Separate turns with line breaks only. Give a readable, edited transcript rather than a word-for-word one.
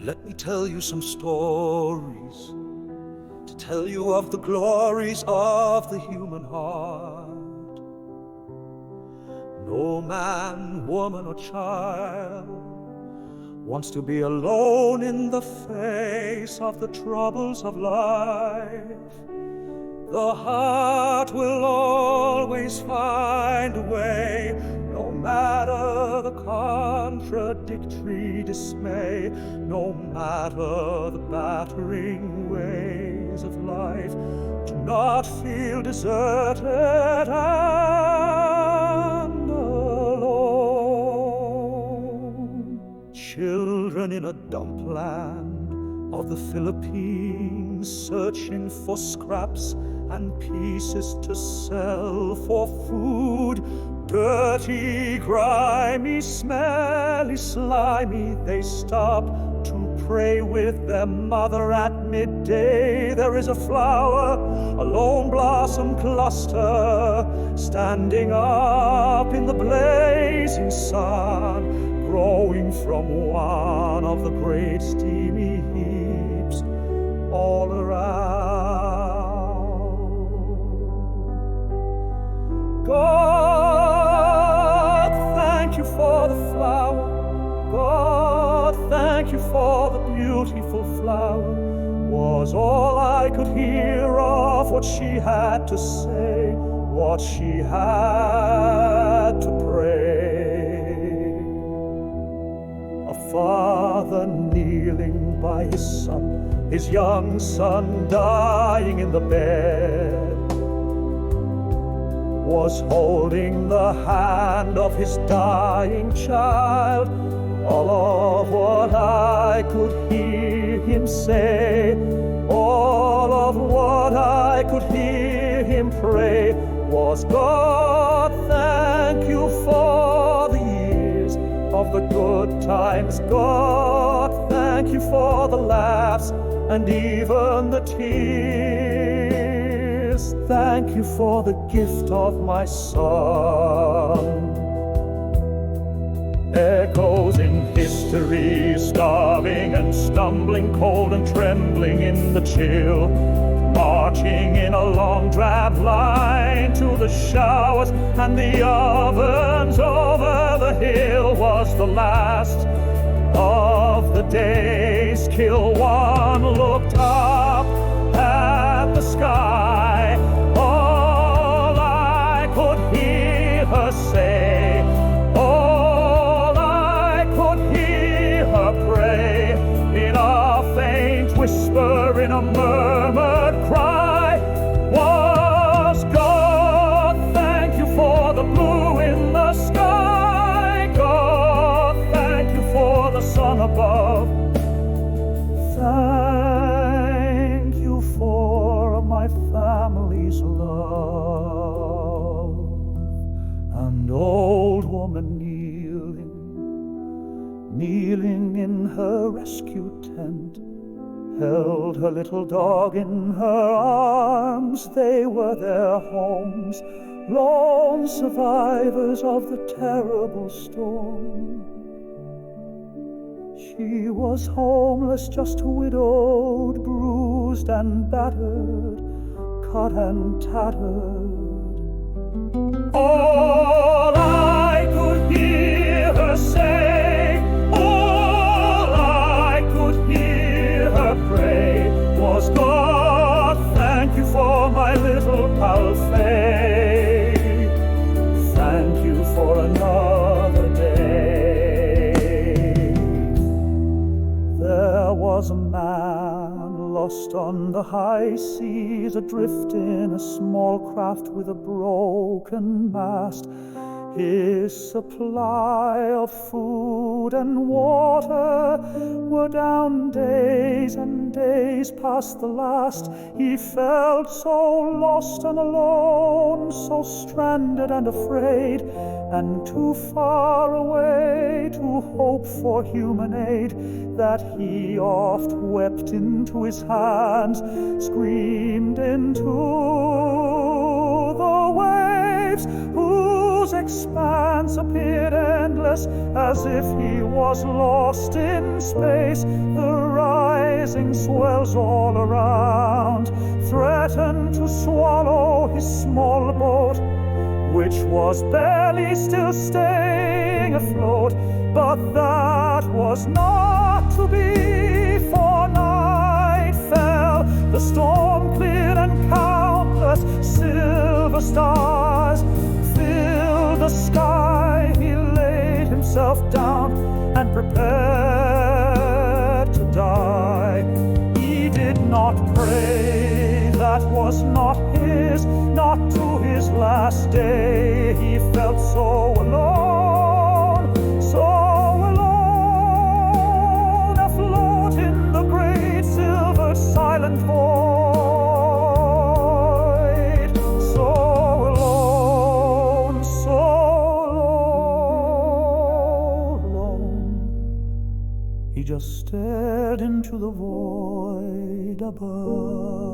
Let me tell you some stories, to tell you of the glories of the human heart. No man, woman, or child wants to be alone in the face of the troubles of life. The heart will always find a way, no matter the contradictory dismay, no matter the battering ways of life. Do not feel deserted and alone. Children in a dump land of the Philippines, searching for scraps and pieces to sell for food. Dirty, grimy, smelly, slimy, they stop to pray with their mother at midday. There is a flower, a lone blossom cluster, standing up in the blazing sun, growing from one of the great steamy heaps all around. God, thank you for the flower. God, thank you for the beautiful flower. Was all I could hear of what she had to say, what she had to pray. A father kneeling by his son, his young son dying in the bed, was holding the hand of his dying child. All of what I could hear him say, all of what I could hear him pray, was, God, thank you for the years of the good times. God, thank you for the laughs and even the tears. Thank you for the gift of my son. Echoes in history, starving and stumbling, cold and trembling in the chill, marching in a long drab line to the showers and the ovens over the hill. Was the last of the days. Kill one looked up at the sky. All I could hear her say, all I could hear her pray, in a faint whisper, in a murmured cry, was, God, thank you for the blue in the sky. God, thank you for the sun above. Thank you for my family's love. An old woman kneeling in her rescue tent, held her little dog in her arms. They were their homes, lone survivors of the terrible storm. She was homeless, just widowed, bruised and battered, cut and tattered. All I could hear her say, all I could hear her pray, was, God, thank you for my little pal Faye. Thank you for another day. There was a man lost on the high seas, adrift in a small craft with a broken mast. His supply of food and water were down days and days past the last. He felt so lost and alone, so stranded and afraid, and too far away to hope for human aid, that he oft wept into his hands, screamed into the waves, whose expanse appeared endless heedless, as if he was lost in space. The rising swells all around threatened to swallow his small boat, which was barely still staying afloat. But that was not to be, for night fell. The storm cleared and countless silver stars filled the sky. He laid himself down and prepared to die. He did not pray, that was not his, not to his last day. He felt so alone, so alone, afloat in the great silver silent void. So alone, so alone. He just stared into the void above.